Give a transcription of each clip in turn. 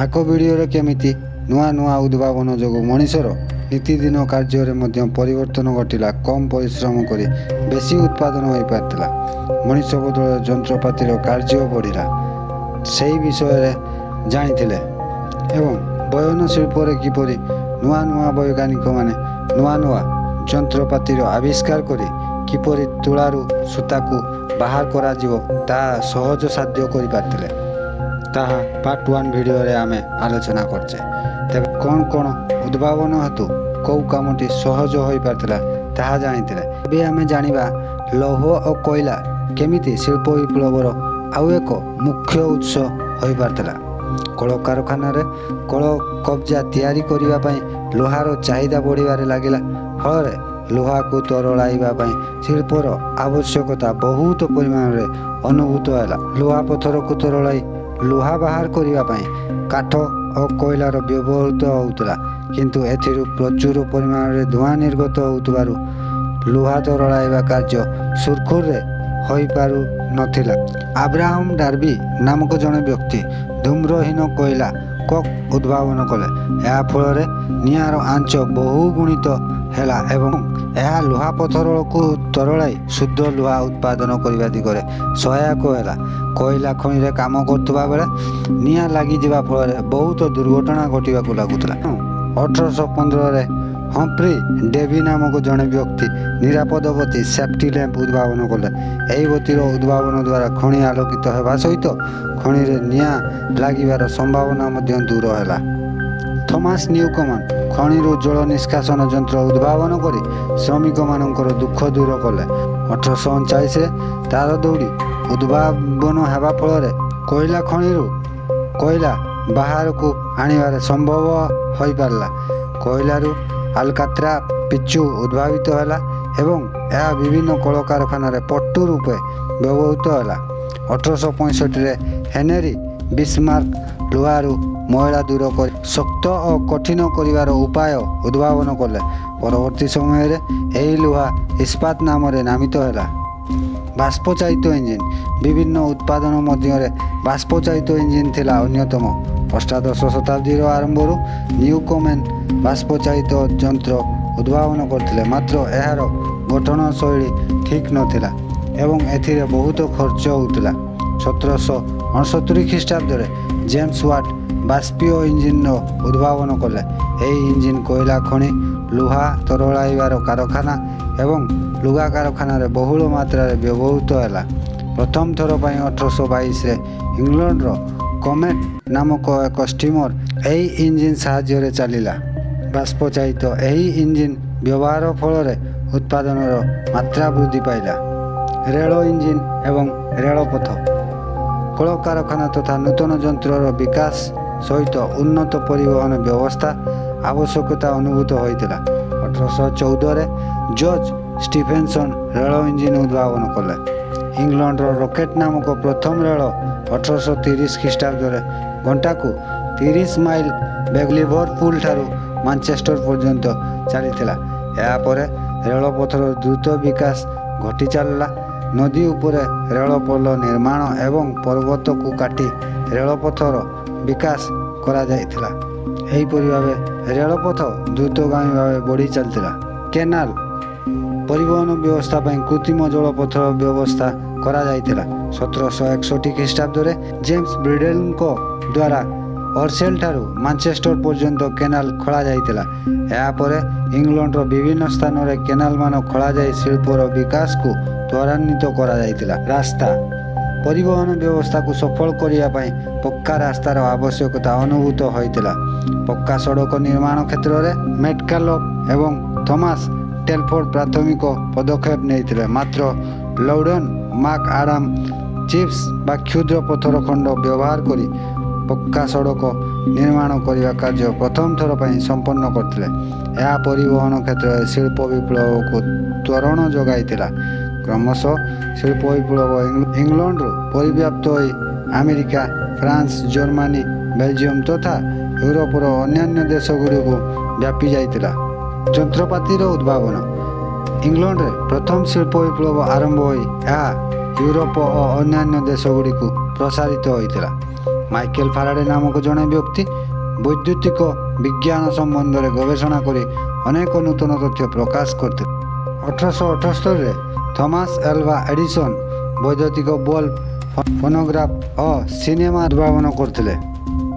ଆଗ ଭିଡ଼ିଓରେ କେମିତି ନୂଆ ନୂଆ ଉଦ୍ଭାବନ ଯୋଗୁଁ ମଣିଷର ନୀତିଦିନ କାର୍ଯ୍ୟରେ ମଧ୍ୟ ପରିବର୍ତ୍ତନ ଘଟିଲା। କମ୍ ପରିଶ୍ରମ କରି ବେଶୀ ଉତ୍ପାଦନ ହୋଇପାରିଥିଲା। ମଣିଷ ବଦଳରେ ଯନ୍ତ୍ରପାତିର କାର୍ଯ୍ୟ ବଢ଼ିଲା, ସେହି ବିଷୟରେ ଜାଣିଥିଲେ। ଏବଂ ବୟନ ଶିଳ୍ପରେ କିପରି ନୂଆ ନୂଆ ବୈଜ୍ଞାନିକମାନେ ନୂଆ ନୂଆ ଯନ୍ତ୍ରପାତିର ଆବିଷ୍କାର କରି କିପରି ତୁଳାରୁ ସୂତାକୁ ବାହାର କରାଯିବ ତାହା ସହଜସାଧ୍ୟ କରିପାରିଥିଲେ, ତାହା ପାର୍ଟ 1 ଭିଡ଼ିଓରେ ଆମେ ଆଲୋଚନା କରୁଛେ। ତେବେ କ'ଣ କ'ଣ ଉଦ୍ଭାବନ ହେତୁ କେଉଁ କାମଟି ସହଜ ହୋଇପାରିଥିଲା ତାହା ଜାଣିଥିଲେ। ଏବେ ଆମେ ଜାଣିବା ଲୌହ ଓ କୋଇଲା କେମିତି ଶିଳ୍ପ ବିପ୍ଳବର ଆଉ ଏକ ମୁଖ୍ୟ ଉତ୍ସ ହୋଇପାରିଥିଲା। କଳକାରଖାନାରେ କଳକବଜା ତିଆରି କରିବା ପାଇଁ ଲୁହାର ଚାହିଦା ବଢ଼ିବାରେ ଲାଗିଲା। ଫଳରେ ଲୁହାକୁ ତରଳାଇବା ପାଇଁ ଶିଳ୍ପର ଆବଶ୍ୟକତା ବହୁତ ପରିମାଣରେ ଅନୁଭୂତ ହେଲା। ଲୁହା ପଥରକୁ ତରଳାଇ ଲୁହା ବାହାର କରିବା ପାଇଁ କାଠ ଓ କୋଇଲାର ବ୍ୟବହୃତ ହେଉଥିଲା, କିନ୍ତୁ ଏଥିରୁ ପ୍ରଚୁର ପରିମାଣରେ ଧୂଆଁ ନିର୍ଗତ ହେଉଥିବାରୁ ଲୁହା ତରଳାଇବା କାର୍ଯ୍ୟ ସୁରୁଖୁରୁରେ ହୋଇପାରୁନଥିଲା। ଆବ୍ରାହମ ଡାର୍ବି ନାମକ ଜଣେ ବ୍ୟକ୍ତି ଧୂମ୍ରହୀନ କୋଇଲା କୋକ୍ ଉଦ୍ଭାବନ କଲେ। ଏହା ଫଳରେ ନିଆଁର ଆଞ୍ଚ ବହୁ ଗୁଣିତ ହେଲା ଏବଂ ଏହା ଲୁହା ପଥରକୁ ତରଳାଇ ଶୁଦ୍ଧ ଲୁହା ଉତ୍ପାଦନ କରିବା ଦିଗରେ ସହାୟକ ହେଲା। କୋଇଲା ଖଣିରେ କାମ କରୁଥିବା ବେଳେ ନିଆଁ ଲାଗିଯିବା ଫଳରେ ବହୁତ ଦୁର୍ଘଟଣା ଘଟିବାକୁ ଲାଗୁଥିଲା। 1815ରେ ହମ୍ଫ୍ରି ଡେଭି ନାମକ ଜଣେ ବ୍ୟକ୍ତି ନିରାପଦ ବତୀ ସେଫ୍ଟି ଲ୍ୟାମ୍ପ ଉଦ୍ଭାବନ କଲେ। ଏହି ବତୀର ଉଦ୍ଭାବନ ଦ୍ୱାରା ଖଣି ଆଲୋକିତ ହେବା ସହିତ ଖଣିରେ ନିଆଁ ଲାଗିବାର ସମ୍ଭାବନା ମଧ୍ୟ ଦୂର ହେଲା। ଥମାସ୍ ନ୍ୟୁକମ୍ୟାନ୍ ଖଣିରୁ ଜଳ ନିଷ୍କାସନ ଯନ୍ତ୍ର ଉଦ୍ଭାବନ କରି ଶ୍ରମିକମାନଙ୍କର ଦୁଃଖ ଦୂର କଲେ। 1839ରେ ତାର ଦଉଡ଼ି ଉଦ୍ଭାବନ ହେବା ଫଳରେ କୋଇଲା ଖଣିରୁ କୋଇଲା ବାହାରକୁ ଆଣିବାରେ ସମ୍ଭବ ହୋଇପାରିଲା। କୋଇଲାରୁ ଆଲକାତ୍ରା ପିଚୁ ଉଦ୍ଭାବିତ ହେଲା ଏବଂ ଏହା ବିଭିନ୍ନ କଳକାରଖାନାରେ ପଟୁ ରୂପେ ବ୍ୟବହୃତ ହେଲା। 1865ରେ ହେନେରୀ ବିସ୍ମାର୍କ ଲୁହାରୁ ମଇଳା ଦୂର କରି ଶକ୍ତ ଓ କଠିନ କରିବାର ଉପାୟ ଉଦ୍ଭାବନ କଲେ। ପରବର୍ତ୍ତୀ ସମୟରେ ଏହି ଲୁହା ଇସ୍ପାତ ନାମରେ ନାମିତ ହେଲା। ବାଷ୍ପଚାଳିତ ଇଞ୍ଜିନ ବିଭିନ୍ନ ଉତ୍ପାଦନ ମଧ୍ୟରେ ବାଷ୍ପଚାଳିତ ଇଞ୍ଜିନ ଥିଲା ଅନ୍ୟତମ। ଅଷ୍ଟାଦଶ ଶତାବ୍ଦୀର ଆରମ୍ଭରୁ ନ୍ୟୁକମ୍ୟାନ୍ ବାଷ୍ପଚାଳିତ ଯନ୍ତ୍ର ଉଦ୍ଭାବନ କରିଥିଲେ, ମାତ୍ର ଏହାର ଗଠନ ଶୈଳୀ ଠିକ୍ ନଥିଲା ଏବଂ ଏଥିରେ ବହୁତ ଖର୍ଚ୍ଚ ହେଉଥିଲା। 1769 ଖ୍ରୀଷ୍ଟାବ୍ଦରେ ଜେମ୍ସ ୱାଟ୍ ବାଷ୍ପୀୟ ଇଞ୍ଜିନର ଉଦ୍ଭାବନ କଲେ। ଏହି ଇଞ୍ଜିନ କୋଇଲା ଖଣି, ଲୁହା ତରଳାଇବାର କାରଖାନା ଏବଂ ଲୁଗା କାରଖାନାରେ ବହୁଳ ମାତ୍ରାରେ ବ୍ୟବହୃତ ହେଲା। ପ୍ରଥମ ଥର ପାଇଁ 1822ରେ ଇଂଲଣ୍ଡର କମେଟ୍ ନାମକ ଏକ ଷ୍ଟିମର ଏହି ଇଞ୍ଜିନ ସାହାଯ୍ୟରେ ଚାଲିଲା। ବାଷ୍ପଚାଳିତ ଏହି ଇଞ୍ଜିନ ବ୍ୟବହାର ଫଳରେ ଉତ୍ପାଦନର ମାତ୍ରା ବୃଦ୍ଧି ପାଇଲା। ରେଳ ଇଞ୍ଜିନ ଏବଂ ରେଳପଥ କଳକାରଖାନା ତଥା ନୂତନ ଯନ୍ତ୍ରର ବିକାଶ ସହିତ ଉନ୍ନତ ପରିବହନ ବ୍ୟବସ୍ଥା ଆବଶ୍ୟକତା ଅନୁଭୂତ ହୋଇଥିଲା। 1814ରେ ଜର୍ଜ ଷ୍ଟିଫେନସନ୍ ରେଳ ଇଞ୍ଜିନ ଉଦ୍ଭାବନ କଲେ। ଇଂଲଣ୍ଡର ରକେଟ୍ ନାମକ ପ୍ରଥମ ରେଳ 1830 ଖ୍ରୀଷ୍ଟାବ୍ଦରେ ଘଣ୍ଟାକୁ 30 ମାଇଲ ବେଗ ଲିଭରପୁଲ ଠାରୁ ମାଞ୍ଚେଷ୍ଟର ପର୍ଯ୍ୟନ୍ତ ଚାଲିଥିଲା। ଏହାପରେ ରେଳପଥର ଦ୍ରୁତ ବିକାଶ ଘଟି ଚାଲିଲା। ନଦୀ ଉପରେ ରେଳପୋଲ ନିର୍ମାଣ ଏବଂ ପର୍ବତକୁ କାଟି ରେଳପଥର ବିକାଶ କରାଯାଇଥିଲା। ଏହିପରି ଭାବେ ରେଳପଥ ଦ୍ରୁତଗାମୀ ଭାବେ ବଢ଼ି ଚାଲିଥିଲା। କେନାଲ ପରିବହନ ବ୍ୟବସ୍ଥା ପାଇଁ କୃତ୍ରିମ ଜଳପଥର ବ୍ୟବସ୍ଥା କରାଯାଇଥିଲା। 1761 ଖ୍ରୀଷ୍ଟାବ୍ଦରେ ଜେମ୍ସ ବ୍ରିଡେଲଙ୍କ ଦ୍ୱାରା ଅର୍ସେଲ ଠାରୁ ମାଞ୍ଚେଷ୍ଟର ପର୍ଯ୍ୟନ୍ତ କେନାଲ ଖୋଳାଯାଇଥିଲା। ଏହାପରେ ଇଂଲଣ୍ଡର ବିଭିନ୍ନ ସ୍ଥାନରେ କେନାଲମାନ ଖୋଳାଯାଇ ଶିଳ୍ପର ବିକାଶକୁ ତ୍ୱରାନ୍ୱିତ କରାଯାଇଥିଲା। ରାସ୍ତା ପରିବହନ ବ୍ୟବସ୍ଥାକୁ ସଫଳ କରିବା ପାଇଁ ପକ୍କା ରାସ୍ତାର ଆବଶ୍ୟକତା ଅନୁଭୂତ ହୋଇଥିଲା। ପକ୍କା ସଡ଼କ ନିର୍ମାଣ କ୍ଷେତ୍ରରେ ମେଟକାଲଫ ଏବଂ ଥମାସ୍ ଟେଲଫୋର୍ଡ ପ୍ରାଥମିକ ପଦକ୍ଷେପ ନେଇଥିଲେ, ମାତ୍ର ଲୌଡନ୍ ମାକ୍ ଆଡାମ ଚିପ୍ସ ବା କ୍ଷୁଦ୍ର ପଥର ଖଣ୍ଡ ବ୍ୟବହାର କରି ପକ୍କା ସଡ଼କ ନିର୍ମାଣ କରିବା କାର୍ଯ୍ୟ ପ୍ରଥମ ଥର ପାଇଁ ସମ୍ପନ୍ନ କରିଥିଲେ। ଏହା ପରିବହନ କ୍ଷେତ୍ରରେ ଶିଳ୍ପ ବିପ୍ଳବକୁ ତ୍ୱରଣ ଯୋଗାଇଥିଲା। କ୍ରମଶଃ ଶିଳ୍ପ ବିପ୍ଳବ ଇଂଲଣ୍ଡରୁ ପରିବ୍ୟାପ୍ତ ହୋଇ ଆମେରିକା, ଫ୍ରାନ୍ସ, ଜର୍ମାନୀ, ବେଲଜିୟମ ତଥା ୟୁରୋପର ଅନ୍ୟାନ୍ୟ ଦେଶଗୁଡ଼ିକୁ ବ୍ୟାପି ଯାଇଥିଲା। ଯନ୍ତ୍ରପାତିର ଉଦ୍ଭାବନ ଇଂଲଣ୍ଡରେ ପ୍ରଥମ ଶିଳ୍ପ ବିପ୍ଳବ ଆରମ୍ଭ ହୋଇ ଏହା ୟୁରୋପ ଓ ଅନ୍ୟାନ୍ୟ ଦେଶଗୁଡ଼ିକୁ ପ୍ରସାରିତ ହୋଇଥିଲା। ମାଇକେଲ ଫାରାଡେ ନାମକ ଜଣେ ବ୍ୟକ୍ତି ବୈଦ୍ୟୁତିକ ବିଜ୍ଞାନ ସମ୍ବନ୍ଧରେ ଗବେଷଣା କରି ଅନେକ ନୂତନ ତଥ୍ୟ ପ୍ରକାଶ କରିଥିଲେ। 1878ରେ ଥମାସ ଆଲଭା ଏଡିସନ୍ ବୈଦ୍ୟୁତିକ ବଲ୍ବ, ଫୋନୋଗ୍ରାଫ ଓ ସିନେମା ଉଦ୍ଭାବନ କରିଥିଲେ।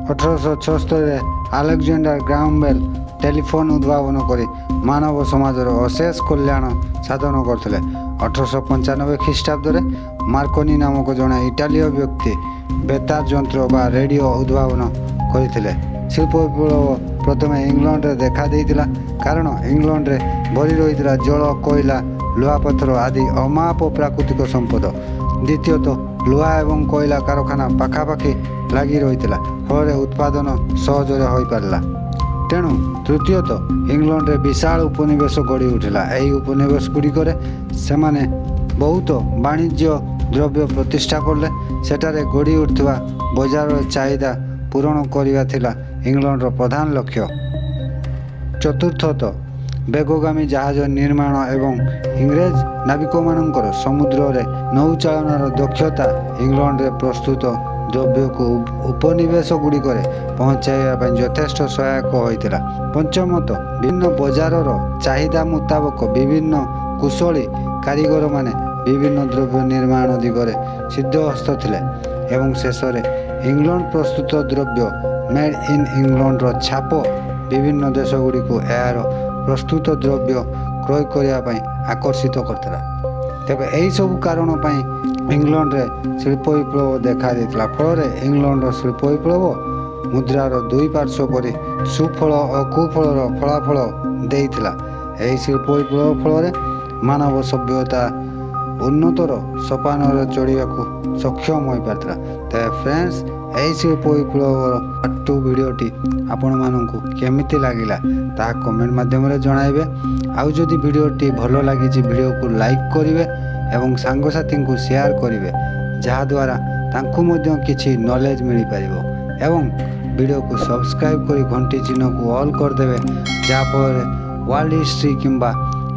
1876ରେ ଆଲେକ୍ଜାଣ୍ଡାର ଗ୍ରାହାମ ବେଲ୍ ଟେଲିଫୋନ୍ ଉଦ୍ଭାବନ କରି ମାନବ ସମାଜର ଅଶେଷ କଲ୍ୟାଣ ସାଧନ କରିଥିଲେ। 1895 ଖ୍ରୀଷ୍ଟାବ୍ଦରେ ମାର୍କୋନି ନାମକ ଜଣେ ଇଟାଲୀୟ ବ୍ୟକ୍ତି ବେତାର ଯନ୍ତ୍ର ବା ରେଡ଼ିଓ ଉଦ୍ଭାବନ କରିଥିଲେ। ଶିଳ୍ପ ବିପ୍ଳବ ପ୍ରଥମେ ଇଂଲଣ୍ଡରେ ଦେଖା ଦେଇଥିଲା, କାରଣ ଇଂଲଣ୍ଡରେ ଭରି ରହିଥିଲା ଜଳ, କୋଇଲା, ଲୁହାପଥର ଆଦି ଅମାପ ପ୍ରାକୃତିକ ସମ୍ପଦ। ଦ୍ୱିତୀୟତଃ ଲୁହା ଏବଂ କୋଇଲା କାରଖାନା ପାଖାପାଖି ଲାଗି ରହିଥିଲା, ଫଳରେ ଉତ୍ପାଦନ ସହଜରେ ହୋଇପାରିଲା। ତେଣୁ ତୃତୀୟତଃ ଇଂଲଣ୍ଡରେ ବିଶାଳ ଉପନିବେଶ ଗଢ଼ି ଉଠିଲା। ଏହି ଉପନିବେଶ ଗୁଡ଼ିକରେ ସେମାନେ ବହୁତ ବାଣିଜ୍ୟ ଦ୍ରବ୍ୟ ପ୍ରତିଷ୍ଠା କଲେ। ସେଠାରେ ଗଢ଼ି ଉଠୁଥିବା ବଜାରର ଚାହିଦା ପୂରଣ କରିବା ଥିଲା ଇଂଲଣ୍ଡର ପ୍ରଧାନ ଲକ୍ଷ୍ୟ। ଚତୁର୍ଥତଃ ବେଗଗାମୀ ଜାହାଜ ନିର୍ମାଣ ଏବଂ ଇଂରେଜ ନାବିକମାନଙ୍କର ସମୁଦ୍ରରେ ନୌଚାଳନାର ଦକ୍ଷତା ଇଂଲଣ୍ଡରେ ପ୍ରସ୍ତୁତ ଦ୍ରବ୍ୟକୁ ଉପନିବେଶ ଗୁଡ଼ିକରେ ପହଞ୍ଚାଇବା ପାଇଁ ଯଥେଷ୍ଟ ସହାୟକ ହୋଇଥିଲା। ପଞ୍ଚମତଃ ବିଭିନ୍ନ ବଜାରର ଚାହିଦା ମୁତାବକ ବିଭିନ୍ନ କୁଶଳୀ କାରିଗରମାନେ ବିଭିନ୍ନ ଦ୍ରବ୍ୟ ନିର୍ମାଣ ଦିଗରେ ସିଦ୍ଧହସ୍ତ ଥିଲେ ଏବଂ ଶେଷରେ ଇଂଲଣ୍ଡ ପ୍ରସ୍ତୁତ ଦ୍ରବ୍ୟ ମେଡ୍ ଇନ୍ ଇଂଲଣ୍ଡର ଛାପ ବିଭିନ୍ନ ଦେଶଗୁଡ଼ିକୁ ଏହାର ପ୍ରସ୍ତୁତ ଦ୍ରବ୍ୟ କ୍ରୟ କରିବା ପାଇଁ ଆକର୍ଷିତ କରିଥିଲା। ତେବେ ଏହିସବୁ କାରଣ ପାଇଁ ଇଂଲଣ୍ଡରେ ଶିଳ୍ପ ବିପ୍ଳବ ଦେଖା ଦେଇଥିଲା। ଫଳରେ ଇଂଲଣ୍ଡର ଶିଳ୍ପ ବିପ୍ଳବ ମୁଦ୍ରାର ଦୁଇ ପାର୍ଶ୍ୱ ପରି ସୁଫଳ ଓ କୁଫଳର ଫଳାଫଳ ଦେଇଥିଲା। ଏହି ଶିଳ୍ପ ବିପ୍ଳବ ଫଳରେ ମାନବ ସଭ୍ୟତା ଉନ୍ନତର ସୋପାନରେ ଚଢ଼ିବାକୁ ସକ୍ଷମ ହୋଇପାରିଥିଲା। ତେବେ ଫ୍ରେଣ୍ଡସ୍, ଏହି ଶିଳ୍ପ ବିପ୍ଳବର ପାର୍ଟ 2 ଭିଡ଼ିଓଟି ଆପଣମାନଙ୍କୁ କେମିତି ଲାଗିଲା ତାହା କମେଣ୍ଟ ମାଧ୍ୟମରେ ଜଣାଇବେ। ଆଉ ଯଦି ଭିଡ଼ିଓଟି ଭଲ ଲାଗିଛି ଭିଡ଼ିଓକୁ ଲାଇକ୍ କରିବେ ଏବଂ ସାଙ୍ଗସାଥୀଙ୍କୁ ସେୟାର କରିବେ, ଯାହାଦ୍ୱାରା ତାଙ୍କୁ ମଧ୍ୟ କିଛି ନଲେଜ ମିଳିପାରିବ। ଏବଂ ଭିଡ଼ିଓକୁ ସବସ୍କ୍ରାଇବ୍ କରି ଘଣ୍ଟି ଚିହ୍ନକୁ ଅଲ୍ କରିଦେବେ, ଯାହାଫଳରେ ୱାର୍ଲଡ ହିଷ୍ଟ୍ରି କିମ୍ବା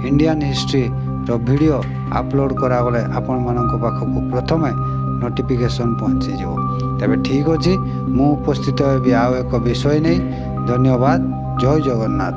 ଇଣ୍ଡିଆନ୍ ହିଷ୍ଟ୍ରିର ଭିଡ଼ିଓ ଆପଲୋଡ଼ କରାଗଲେ ଆପଣମାନଙ୍କ ପାଖକୁ ପ୍ରଥମେ ନୋଟିଫିକେସନ୍ ପହଞ୍ଚିଯିବ। ତେବେ ଠିକ୍ ଅଛି, ମୁଁ ଉପସ୍ଥିତ ହେବି ଆଉ ଏକ ବିଷୟ ନେଇ। ଧନ୍ୟବାଦ। ଜୟ ଜଗନ୍ନାଥ।